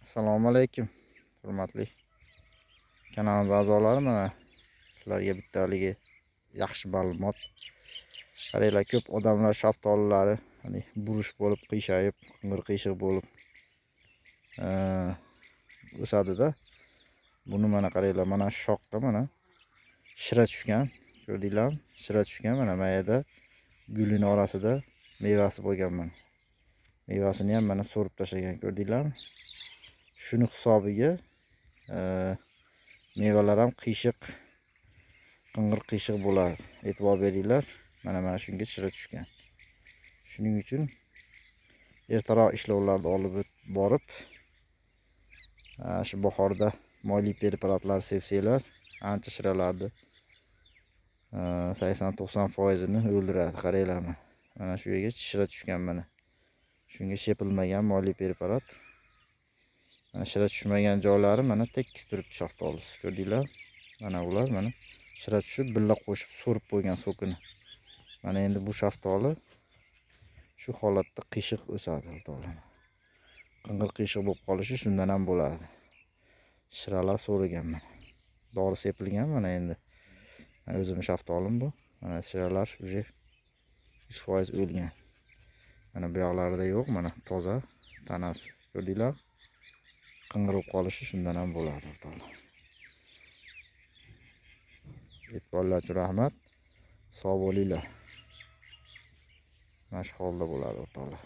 Assalomu alaykum, hurmatli kanalimiz a'zolari. Mana sizlarga bittaligi yaxshi ma'lumot. Qaranglar, ko'p odamlar shaftolilari burush bo'lib, qiyshayib, qing'ir qiyshiq bo'lib o'sadi-da. Buni mana qaranglar, mana shu shoxga mana shira tushgan. Ko'rdinglarmi? Shira tushgan. Mana mayada gulini orasida mevasi bo'lgan. Mana mevasini ham mana so'rib tashlagan, ko'rdinglarmi? Shuni hisobiga mevalar ham qiyshiq, qing'ir qiyshiq bo'ladi. E'tibor beringlar. Mana shunga shira tushgan. Shuning uchun ertaroq ishlovlarni olib borib, shu bahorda moyli preparatlar sepsanglar, ancha shiralarni 80-90% o'ldiradi. Qaranglar, mana shu yerga shira tushgan. Mana shunga sepilmagan moyli preparat. Mana shira tushmagan joylari mana tekis turibdi shaftolisi. Ko'rdinglar? Mana ular mana shira tushib, billa qo'shib so'rib qo'ygan sokini. Mana endi bu shaftoli shu holatda qiyshiq o'sadi. Qing'ir qiyshiq bo'lib qolishi shundan ham bo'ladi. Shiralar so'ragan mana. Dori sepilgan mana endi. O'zimning shaftolim bu. Mana shiralar уже 100% o'lgan. Mana bu yoqlarida yo'q, mana toza tanasi. Ko'rdinglar? Qing'ir bo'lib qolishi shundan ham bo'ladi. E'tiborlar uchun rahmat. Sog' bo'linglar. Mana shu holda bo'ladi o'rtoqlar.